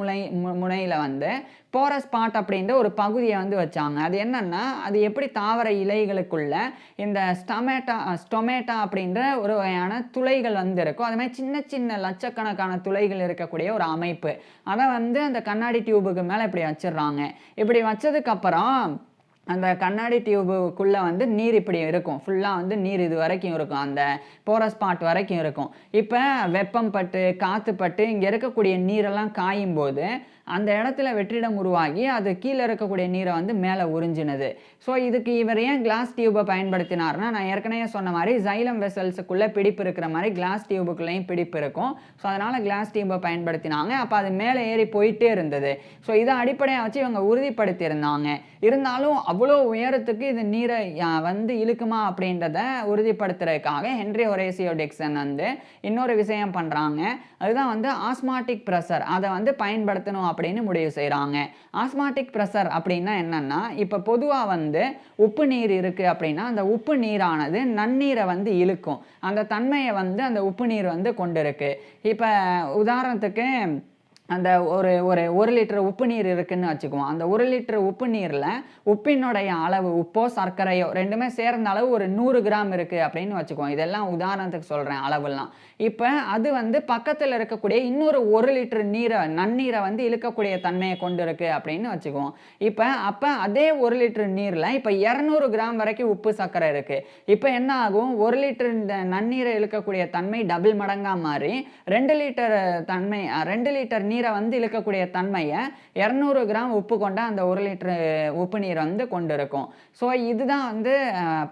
Speaker 1: முனையில் வந்து போரஸ் பார்ட் அப்படின்ற ஒரு பகுதியை வந்து வச்சாங்க. அது என்னன்னா அது எப்படி தாவர இலைகளுக்குள்ள இந்த ஸ்டொமேட்டா அப்படின்ற ஒரு வகையான துளைகள் வந்து இருக்கும். அது மாதிரி சின்ன சின்ன லட்சக்கணக்கான துளைகள் இருக்கக்கூடிய ஒரு அமைப்பு. அதை வந்து அந்த கண்ணாடி டியூபுக்கு மேலே இப்படி வச்சிடுறாங்க. இப்படி வச்சதுக்கப்புறம் அந்த கண்ணாடி டியூபுக்குள்ளே வந்து நீர் இப்படி இருக்கும். ஃபுல்லாக வந்து நீர் இது வரைக்கும் இருக்கும். அந்த போரஸ் பார்ட் வரைக்கும் இருக்கும். இப்போ வெப்பம் பட்டு காற்று பட்டு இங்கே இருக்கக்கூடிய நீரெல்லாம் காயும் போது அந்த இடத்துல வெற்றிடம் உருவாகி அது கீழே இருக்கக்கூடிய நீரை வந்து மேலே உறிஞ்சினது. ஸோ இதுக்கு இவர் ஏன் கிளாஸ் டியூபை பயன்படுத்தினார்னா நான் ஏற்கனவே சொன்ன மாதிரி ஜைலம் வெசல்ஸுக்குள்ளே பிடிப்பு இருக்கிற மாதிரி கிளாஸ் டியூபுக்குள்ளேயும் பிடிப்பு இருக்கும். ஸோ அதனால் கிளாஸ் டியூபை பயன்படுத்தினாங்க. அப்போ அது மேலே ஏறி போயிட்டே இருந்தது. ஸோ இதை அடிப்படையாக வச்சு இவங்க உறுதிப்படுத்தியிருந்தாங்க. இருந்தாலும் அவ்வளோ உயரத்துக்கு இது நீரை வந்து இழுக்குமா அப்படின்றத உறுதிப்படுத்துறதுக்காக ஹென்றி ஹொரேசியோ டிக்சன் வந்து இன்னொரு விஷயம் பண்ணுறாங்க. அதுதான் வந்து ஆஸ்மாட்டிக் ப்ரெஷர். அதை வந்து பயன்படுத்தணும் அப்படின்னு முடிவு செய்கிறாங்க. ஆஸ்மாட்டிக் ப்ரெஷர் அப்படின்னா என்னன்னா இப்போ பொதுவாக வந்து உப்பு நீர் இருக்குது அப்படின்னா அந்த உப்பு நீரானது நன்னீரை வந்து இழுக்கும். அந்த தன்மையை வந்து அந்த உப்பு நீர் வந்து கொண்டு இருக்கு. இப்போ உதாரணத்துக்கு அந்த ஒரு ஒரு 1 லிட்டர் உப்பு நீர் இருக்குன்னு வச்சுக்குவோம். அந்த 1 லிட்டர் உப்பு நீர்ல உப்பினுடைய அளவு உப்போ, சர்க்கரையோ 2மே சேர்ந்த அளவு ஒரு 100 கிராம் இருக்கு அப்படின்னு வச்சுக்குவோம். இதெல்லாம் உதாரணத்துக்கு சொல்றேன் அளவெல்லாம். இப்ப அது வந்து பக்கத்துல இருக்கக்கூடிய இன்னொரு 1 லிட்டர் நன்னீர வந்து இழுக்கக்கூடிய தன்மைய கொண்டு இருக்கு அப்படின்னு வச்சுக்குவோம். அப்ப அதே 1 லிட்டர் நீர்ல இப்ப 200 கிராம் வரைக்கும் உப்பு, சர்க்கரை இருக்கு. இப்ப என்ன ஆகும்? 1 லிட்டர் இந்த நன்னீரை இழுக்கக்கூடிய தன்மை டபுள் மடங்கா மாறி 2 லிட்டர் நீரை வந்து இழுக்கக்கூடிய தன்மையை 200 கிராம் உப்பு கொண்ட அந்த 1 லிட்டர் உப்பு நீர் வந்து கொண்டு இருக்கும். ஸோ இதுதான் வந்து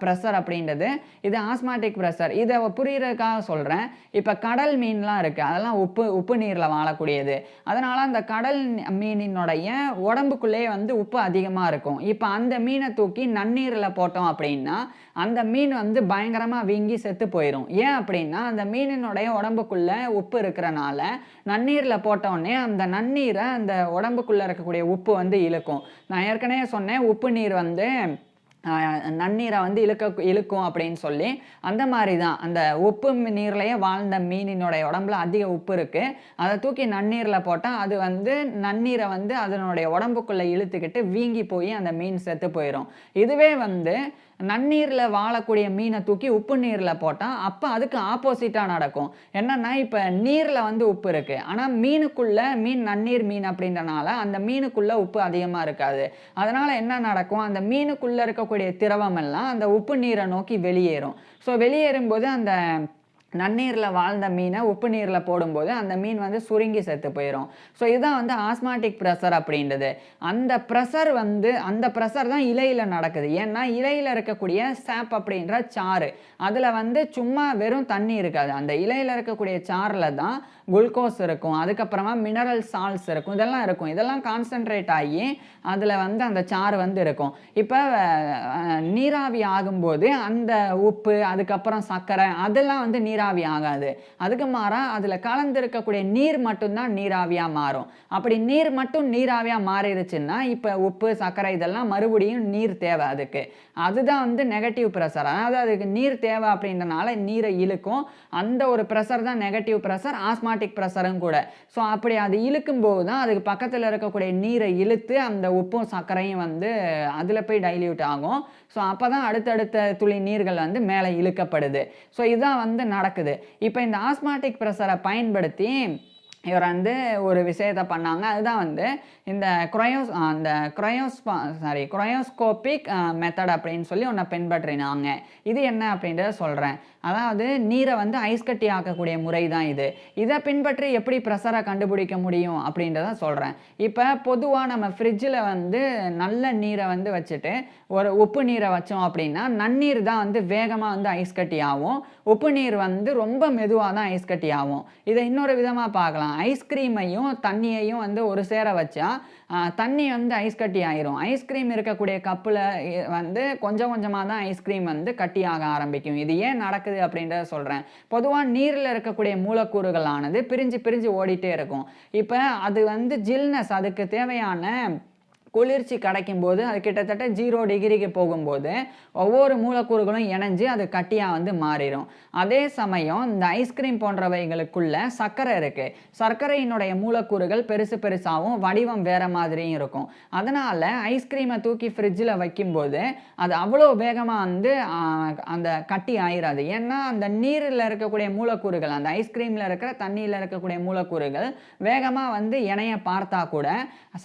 Speaker 1: ப்ரெஷர் அப்படின்றது. இது ஆஸ்மாட்டிக் ப்ரெஷர். இதை புரியுறதுக்காக சொல்கிறேன். இப்போ கடல் மீன்லாம் இருக்குது, அதெல்லாம் உப்பு நீரில் வாழக்கூடியது. அதனால் அந்த கடல் மீனினுடைய உடம்புக்குள்ளேயே வந்து உப்பு அதிகமாக இருக்கும். இப்போ அந்த மீனை தூக்கி நன்னீரில் போட்டோம் அப்படின்னா அந்த மீன் வந்து பயங்கரமாக வீங்கி செத்து போயிடும். ஏன் அப்படின்னா அந்த மீனினுடைய உடம்புக்குள்ள உப்பு இருக்கிறனால நன்னீரில் போட்டோடனே அந்த நன்னீரை அந்த உடம்புக்குள்ளே இருக்கக்கூடிய உப்பு வந்து இழுக்கும். நான் ஏற்கனவே சொன்னேன், உப்பு நீர் வந்து நன்னீரை வந்து இழுக்கும் அப்படின்னு சொல்லி. அந்த மாதிரி தான் அந்த உப்பு நீர்லேயே வாழ்ந்த மீனினுடைய உடம்புல அதிக உப்பு இருக்குது. அதை தூக்கி நன்னீரில் போட்டால் அது வந்து நன்னீரை வந்து அதனுடைய உடம்புக்குள்ளே இழுத்துக்கிட்டு வீங்கி போய் அந்த மீன் செத்து போயிடும். இதுவே வந்து நன்னீரில் வாழக்கூடிய மீனை தூக்கி உப்பு நீரில் போட்டால் அப்போ அதுக்கு ஆப்போசிட்டாக நடக்கும். என்னன்னா இப்போ நீரில் வந்து உப்பு இருக்குது, ஆனால் மீன் நன்னீர் மீன் அப்படின்றனால அந்த மீனுக்குள்ளே உப்பு அதிகமாக இருக்காது. அதனால் என்ன நடக்கும்? அந்த மீனுக்குள்ளே இருக்கக்கூடிய திரவம் எல்லாம் அந்த உப்பு நீரை நோக்கி வெளியேறும். ஸோ வெளியேறும்போது அந்த நன்னீரில் வாழ்ந்த மீனை உப்பு நீரில் போடும்போது அந்த மீன் வந்து சுருங்கி செத்து போயிடும். ஸோ இதுதான் வந்து ஆஸ்மாட்டிக் ப்ரெஷர் அப்படின்றது. அந்த ப்ரெஷர் தான் இலையில் நடக்குது. ஏன்னா இலையில் இருக்கக்கூடிய சாப் அப்படின்ற சாறு, அதில் வந்து சும்மா வெறும் தண்ணி இருக்காது. அந்த இலையில் இருக்கக்கூடிய சாறில் தான் குளுக்கோஸ் இருக்கும், அதுக்கப்புறமா மினரல் சால்ட்ஸ் இருக்கும், இதெல்லாம் கான்சென்ட்ரேட் ஆகி அதில் வந்து அந்த சாறு வந்து இருக்கும். இப்போ நீராவி ஆகும்போது அந்த உப்பு, அதுக்கப்புறம் சர்க்கரை, அதெல்லாம் வந்து நீராவி ஆகாது. அதுக்கு மாறாக அதில் கலந்துருக்கக்கூடிய நீர் மட்டும்தான் நீராவியாக மாறும். அப்படி நீர் மட்டும் நீராவியாக மாறிடுச்சுன்னா இப்போ உப்பு, சர்க்கரை இதெல்லாம் மறுபடியும் நீர் தேவை அதுக்கு. அதுதான் வந்து நெகட்டிவ் ப்ரெஷர். அதாவது அதுக்கு நீர் தேவை அப்படின்றனால நீரை இழுக்கும். அந்த ஒரு ப்ரெஷர் தான் நெகட்டிவ் ப்ரெஷர், ஆஸ்மாட்டிக் ப்ரெஷரும் கூட. ஸோ அப்படி அது இழுக்கும்போது தான் அதுக்கு பக்கத்தில் இருக்கக்கூடிய நீரை இழுத்து அந்த உப்பும் சர்க்கரையும் வந்து அதில் போய் டைல்யூட் ஆகும். ஸோ அப்போ தான் அடுத்தடுத்த துளி நீர்கள் வந்து மேலே இழுக்கப்படுது. ஸோ இதுதான் வந்து நடக்குது. இப்போ இந்த ஆஸ்மாட்டிக் ப்ரெஷரை பயன்படுத்தி இவர் வந்து ஒரு விஷயத்தை பண்ணாங்க. அதுதான் வந்து இந்த க்ரையோஸ்கோபிக் மெத்தட் அப்படின்னு சொல்லி ஒன்றை பின்பற்றினாங்க. இது என்ன அப்படின்றத சொல்கிறேன். அதாவது நீரை வந்து ஐஸ் கட்டி ஆக்கக்கூடிய முறை தான் இது. இதை பின்பற்றி எப்படி ப்ரெஷரை கண்டுபிடிக்க முடியும் அப்படின்றத சொல்கிறேன். இப்போ பொதுவாக நம்ம ஃப்ரிட்ஜில் வந்து நல்ல நீரை வந்து வச்சுட்டு ஒரு உப்பு நீரை வச்சோம் அப்படின்னா நன்னீர் தான் வந்து வேகமாக வந்து ஐஸ் கட்டி ஆகும், உப்பு நீர் வந்து ரொம்ப மெதுவாக தான் ஐஸ் கட்டி ஆகும். இதை இன்னொரு விதமாக பார்க்கலாம். ஐஸ்கிரீமையும் தண்ணியையும் வந்து ஒரு சேர வச்சா தண்ணி வந்து ஐஸ் கட்டி ஆயிரும். ஐஸ்கிரீம் இருக்கக்கூடிய கப்பில் வந்து கொஞ்சம் கொஞ்சமாக தான் ஐஸ்கிரீம் வந்து கட்டியாக ஆரம்பிக்கும். இது ஏன் நடக்குது அப்படின்றத சொல்கிறேன். பொதுவாக நீரில் இருக்கக்கூடிய மூலக்கூறுகளானது பிரிஞ்சு பிரிஞ்சு ஓடிட்டே இருக்கும். இப்போ அது வந்து ஜில்னஸ், அதுக்கு தேவையான குளிர்ச்சி கிடைக்கும்போது அது கிட்டத்தட்ட 0 டிகிரிக்கு போகும்போது ஒவ்வொரு மூலக்கூறுகளும் இணைஞ்சு அது கட்டியாக வந்து மாறிடும். அதே சமயம் இந்த ஐஸ்கிரீம் போன்றவைகளுக்குள்ள சர்க்கரை இருக்குது. சர்க்கரையினுடைய மூலக்கூறுகள் பெருசு பெருசாகவும் வடிவம் வேறு மாதிரியும் இருக்கும். அதனால் ஐஸ்கிரீமை தூக்கி ஃப்ரிட்ஜில் வைக்கும்போது அது அவ்வளோ வேகமாக வந்து அந்த கட்டி ஆயிடாது. ஏன்னா அந்த நீரில் இருக்கக்கூடிய மூலக்கூறுகள், அந்த ஐஸ்கிரீமில் இருக்கிற தண்ணியில் இருக்கக்கூடிய மூலக்கூறுகள் வேகமாக வந்து இணைய பார்த்தா கூட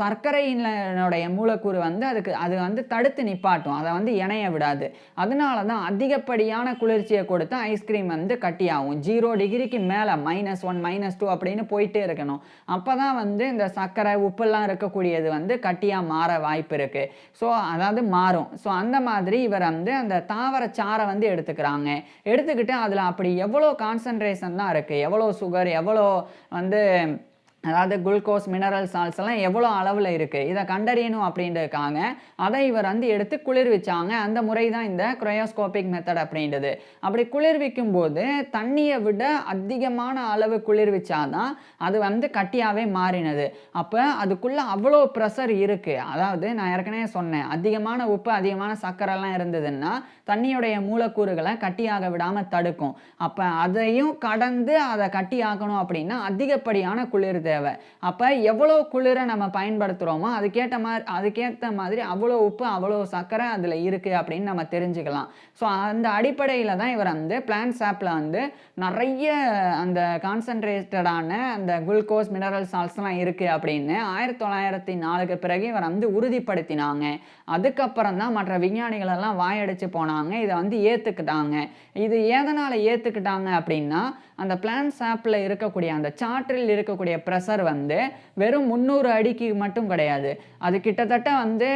Speaker 1: சர்க்கரையினுடைய மூலக்கூறு வந்து அது வந்து தடுத்து நிப்பாட்டும், அதை வந்து இணைய விடாது. அதனால தான் அதிகப்படியான குளிர்ச்சியை கொடுத்து ஐஸ்கிரீம் வந்து கட்டியாகும். 0 டிகிரிக்கு மேலே -1 -2 அப்படின்னு போயிட்டே இருக்கணும். அப்போ தான் வந்து இந்த சர்க்கரை, உப்பெல்லாம் இருக்கக்கூடியது வந்து கட்டியாக மாற வாய்ப்பு இருக்குது. ஸோ அதாவது மாறும். ஸோ அந்த மாதிரி இவர் வந்து அந்த தாவர சாறை வந்து எடுத்துக்கிட்டு அதில் அப்படி எவ்வளோ கான்சன்ட்ரேஷன் தான் இருக்குது, எவ்வளோ சுகர், எவ்வளோ வந்து அதாவது குளுக்கோஸ், மினரல் சால்ட்ஸ் எல்லாம் எவ்வளோ அளவில் இருக்குது, இதை கண்டறியணும் அப்படின்றதுக்காக அதை இவர் வந்து எடுத்து குளிர்விச்சாங்க. அந்த முறை தான் இந்த க்ரையோஸ்கோபிக் மெத்தட் அப்படின்றது. அப்படி குளிர்விக்கும் போது தண்ணியை விட அதிகமான அளவு குளிர்விச்சாதான் அது வந்து கட்டியாகவே மாறினது. அப்போ அதுக்குள்ளே அவ்வளோ ப்ரெஷர் இருக்குது. அதாவது நான் ஏற்கனவே சொன்னேன், அதிகமான உப்பு, அதிகமான சர்க்கரைலாம் இருந்ததுன்னா தண்ணியுடைய மூலக்கூறுகளை கட்டியாக விடாமல் தடுக்கும். அப்போ அதையும் கடந்து அதை கட்டியாக்கணும் அப்படின்னா அதிகப்படியான குளிர் தேவை. அப்போ எவ்வளோ குளிரை நம்ம பயன்படுத்துகிறோமோ அதுக்கேற்ற மாதிரி அவ்வளோ உப்பு அவ்வளோ சர்க்கரை அதில் இருக்குது அப்படின்னு நம்ம தெரிஞ்சுக்கலாம். ஸோ அந்த அடிப்படையில் தான் இவர் வந்து பிளான்ட் சாப்பில் வந்து நிறைய அந்த கான்சன்ட்ரேட்டடான அந்த குளுக்கோஸ் மினரல் சால்ட்ஸ்லாம் இருக்குது அப்படின்னு 1904க்கு பிறகு இவர் வந்து உறுதிப்படுத்தினாங்க. அதுக்கப்புறம் தான் மற்ற விஞ்ஞானிகள் எல்லாம் வாயடிச்சு போனாங்க, இதை வந்து ஏற்றுக்கிட்டாங்க. இது எதனால் ஏற்றுக்கிட்டாங்க அப்படின்னா, அந்த பிளான்ட் சாப்பில் இருக்கக்கூடிய அந்த சாற்றில் இருக்கக்கூடிய ப்ரெஷர் வந்து வெறும் 300 அடிக்கு மட்டும் கிடையாது. அது கிட்டத்தட்ட வந்து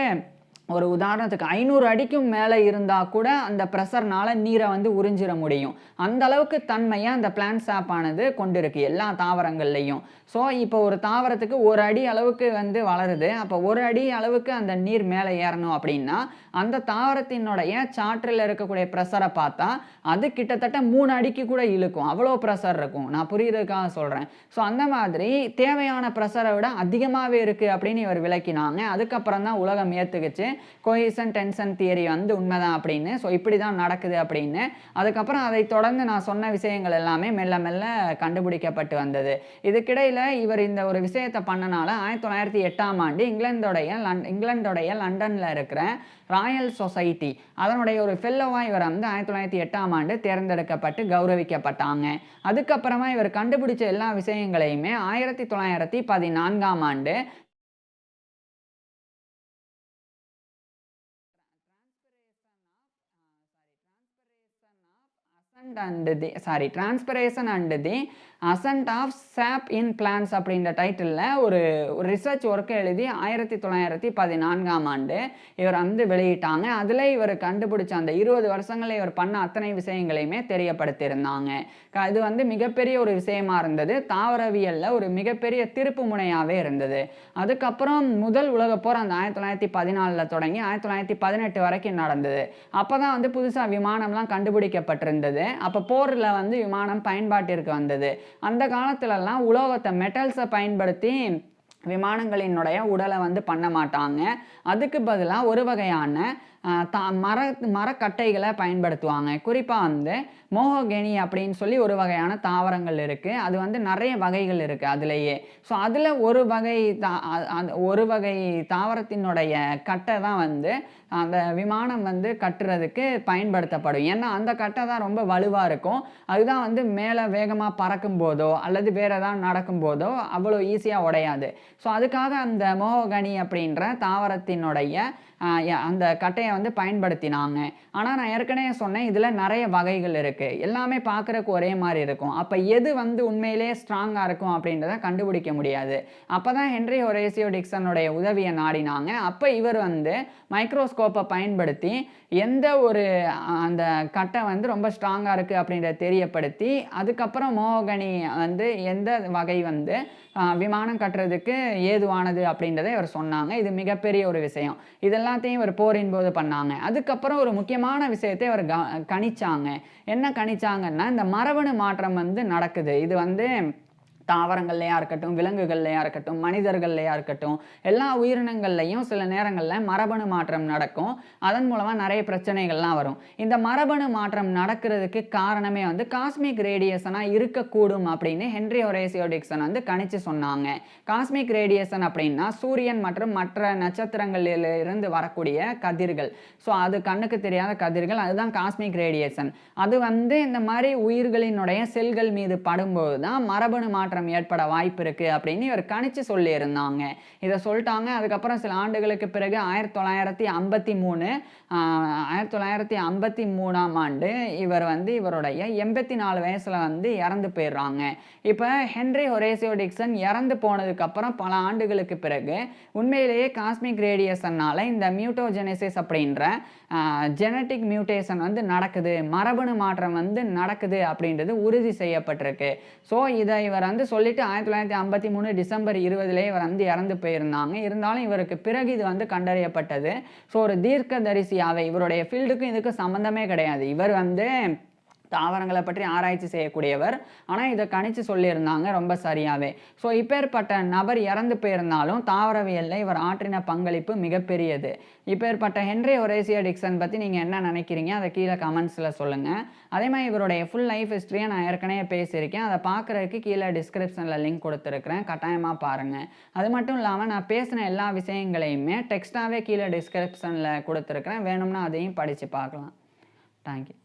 Speaker 1: ஒரு உதாரணத்துக்கு 500 அடிக்கும் மேலே இருந்தால் கூட அந்த ப்ரெஷர்னால நீரை வந்து உறிஞ்சிட முடியும். அந்த அளவுக்கு தன்மையை அந்த பிளான்ட் சாப் ஆனது கொண்டு இருக்கு எல்லா தாவரங்கள்லையும். ஸோ இப்போ ஒரு தாவரத்துக்கு 1 அடி அளவுக்கு வந்து வளருது. அப்போ 1 அடி அளவுக்கு அந்த நீர் மேலே ஏறணும் அப்படின்னா அந்த தாவரத்தினுடைய சாற்றில் இருக்கக்கூடிய ப்ரெஷரை பார்த்தா அது கிட்டத்தட்ட 3 அடிக்கு கூட இழுக்கும். அவ்வளோ ப்ரெஷர் இருக்கும். நான் புரியுறதுக்காக சொல்கிறேன். ஸோ அந்த மாதிரி தேவையான ப்ரெஷரை விட அதிகமாகவே இருக்குது அப்படின்னு இவர் விளக்கினாங்க. அதுக்கப்புறம் தான் உலகம் ஏற்றுக்குச்சு கோஹிஷன் டென்ஷன் தியரி வந்து உண்மைதான் அப்படின்னு. ஸோ இப்படி தான் நடக்குது அப்படின்னு. அதுக்கப்புறம் அதை தொடர்ந்து நான் சொன்ன விஷயங்கள் எல்லாமே மெல்ல மெல்ல கண்டுபிடிக்கப்பட்டு வந்தது. இதுக்கிடையில் இவர் இந்த ஒரு விஷயத்தை பண்ணனால 1908ஆம் ஆண்டு இங்கிலாந்துடைய லண்டனில் இருக்கிற ராயல் சொசைட்டி அதனுடைய ஒரு ஃபெல்லோவாக இவர் வந்து 1908ஆம் ஆண்டு தேர்ந்தெடுக்கப்பட்டு கௌரவிக்கப்பட்டாங்க. அதுக்கப்புறமா இவர் கண்டுபிடிச்ச எல்லா விஷயங்களையுமே 1914ஆம் ஆண்டு டிரான்ஸ்பிரேஷன் அண்ட் தி அசன்ட் ஆஃப் சாப் இன் பிளான்ஸ் அப்படின்ற டைட்டிலில் ஒரு ரிசர்ச் ஒர்க்கை எழுதி 1914ஆம் ஆண்டு இவர் வந்து வெளியிட்டாங்க. அதில் இவர் கண்டுபிடிச்ச அந்த 20 வருஷங்களில் இவர் பண்ண அத்தனை விஷயங்களையுமே தெரியப்படுத்தியிருந்தாங்க. இது வந்து மிகப்பெரிய ஒரு விஷயமா இருந்தது. தாவரவியலில் ஒரு மிகப்பெரிய திருப்பு முனையாகவே இருந்தது. அதுக்கப்புறம் முதல் உலகப்போர் அந்த 1914 தொடங்கி 1918 வரைக்கும் நடந்தது. அப்போ தான் வந்து புதுசாக விமானம்லாம் கண்டுபிடிக்கப்பட்டிருந்தது. அப்போ போரில் வந்து விமானம் பயன்பாட்டிற்கு வந்தது. அந்த காலத்துலலாம் உலோகத்தை மெட்டல்ஸை பயன்படுத்தி விமானங்களினுடைய உடலை வந்து பண்ண மாட்டாங்க. அதுக்கு பதிலாக ஒரு வகையான மரக்கட்டைகளை பயன்படுத்துவாங்க. குறிப்பாக வந்து மோகோகேனி அப்படின்னு சொல்லி ஒரு வகையான தாவரங்கள் இருக்குது. அது வந்து நிறைய வகைகள் இருக்குது அதுலேயே. ஸோ அதில் ஒரு வகை தாவரத்தினுடைய கட்டை தான் வந்து அந்த விமானம் வந்து கட்டுறதுக்கு பயன்படுத்தப்படும். ஏன்னா அந்த கட்டை தான் ரொம்ப வலுவாக இருக்கும். அதுதான் வந்து மேலே வேகமாக பறக்கும் போதோ அல்லது வேறு ஏதாவது நடக்கும்போதோ அவ்வளோ ஈஸியாக உடையாது. ஸோ அதுக்காக அந்த மோகோகனி அப்படின்ற தாவரத்தினுடைய அந்த கட்டையை வந்து பயன்படுத்தினாங்க. ஆனால் நான் ஏற்கனவே சொன்னேன் இதில் நிறைய வகைகள் இருக்குது. எல்லாமே பார்க்குறக்கு ஒரே மாதிரி இருக்கும். அப்போ எது வந்து உண்மையிலே ஸ்ட்ராங்காக இருக்கும் அப்படின்றத கண்டுபிடிக்க முடியாது. அப்போ தான் ஹென்றி ஹொரேசியோ டிக்சனுடைய உதவியை நாடினாங்க. அப்போ இவர் வந்து மைக்ரோஸ்கோப்பை பயன்படுத்தி எந்த ஒரு அந்த கட்டை வந்து ரொம்ப ஸ்ட்ராங்காக இருக்குது அப்படின்றத தெரியப்படுத்தி அதுக்கப்புறம் மோகோகனி வந்து எந்த வகை வந்து விமானம் கட்டுறதுக்கு ஏதுவானது அப்படின்றத இவர் சொன்னாங்க. இது மிகப்பெரிய ஒரு விஷயம். இதெல்லாத்தையும் இவர் போரின் போது பண்ணாங்க. அதுக்கப்புறம் ஒரு முக்கியமான விஷயத்தை இவர் கணிச்சாங்க. என்ன கணிச்சாங்கன்னா இந்த மரபணு மாற்றம் வந்து நடக்குது. இது வந்து தாவரங்கள்லையா இருக்கட்டும், விலங்குகள்லையா இருக்கட்டும், மனிதர்கள்லையா இருக்கட்டும், எல்லா உயிரினங்கள்லையும் சில நேரங்களில் மரபணு மாற்றம் நடக்கும். அதன் மூலமாக நிறைய பிரச்சனைகள்லாம் வரும். இந்த மரபணு மாற்றம் நடக்கிறதுக்கு காரணமே வந்து காஸ்மிக் ரேடியேஷனாக இருக்கக்கூடும் அப்படின்னு ஹென்றி ஹொரேசியோ டிக்சன் வந்து கணிச்சு சொன்னாங்க. காஸ்மிக் ரேடியேஷன் அப்படின்னா சூரியன் மற்றும் மற்ற நட்சத்திரங்களிலிருந்து வரக்கூடிய கதிர்கள். ஸோ அது கண்ணுக்கு தெரியாத கதிர்கள், அதுதான் காஸ்மிக் ரேடியேஷன். அது வந்து இந்த மாதிரி உயிர்களினுடைய செல்கள் மீது படும்போது தான் மரபணு மாற்றம் ஏற்பட வாய்ப்பு இருக்கு அப்படின்னு இவர் கணிச்சு சொல்லி இருந்தாங்க. இதை சொல்லிட்டாங்க. அதுக்கப்புறம் சில ஆண்டுகளுக்கு பிறகு 1953ஆம் ஆண்டு இவர் வந்து இவருடைய 84 வயசுல வந்து இறந்து போயிடுறாங்க. இப்போ ஹென்றி ஹொரேசியோ டிக்சன் இறந்து போனதுக்கு அப்புறம் பல ஆண்டுகளுக்கு பிறகு உண்மையிலேயே காஸ்மிக் ரேடியேஷனால இந்த மியூட்டோஜெனசிஸ் அப்படின்ற ஜெனட்டிக் மியூட்டேஷன் வந்து நடக்குது, மரபணு மாற்றம் வந்து நடக்குது அப்படின்றது உறுதி செய்யப்பட்டிருக்கு. ஸோ இதை இவர் வந்து சொல்லிட்டு 1953 டிசம்பர் 20 இவர் வந்து இறந்து போயிருந்தாங்க. இருந்தாலும் இவருக்கு பிறகு இது வந்து கண்டறியப்பட்டது. ஸோ ஒரு தீர்க்கதரிசியாவே, இவருடைய ஃபீல்டுக்கும் இதுக்கு சம்மந்தமே கிடையாது. இவர் வந்து தாவரங்களை பற்றி ஆராய்ச்சி செய்யக்கூடியவர். ஆனால் இதை கணிச்சு சொல்லியிருந்தாங்க ரொம்ப சரியாகவே. ஸோ இப்பேற்பட்ட நபர் இறந்து போயிருந்தாலும் தாவரவியலில் இவர் ஆற்றின பங்களிப்பு மிகப்பெரியது. இப்பேற்பட்ட ஹென்றி ஹொரேசியோ டிக்சன் பற்றி நீங்கள் என்ன நினைக்கிறீங்க அதை கீழே கமெண்ட்ஸில் சொல்லுங்கள். அதே மாதிரி இவருடைய ஃபுல் லைஃப் ஹிஸ்ட்ரியை நான் ஏற்கனவே பேசியிருக்கேன். அதை பார்க்குறதுக்கு கீழே டிஸ்கிரிப்ஷனில் லிங்க் கொடுத்துருக்குறேன், கட்டாயமாக பாருங்கள். அது மட்டும் இல்லாமல் நான் பேசின எல்லா விஷயங்களையுமே டெக்ஸ்ட்டாகவே கீழே டிஸ்கிரிப்ஷனில் கொடுத்துருக்குறேன், வேணும்னா அதையும் படித்து பார்க்கலாம். தேங்க்யூ.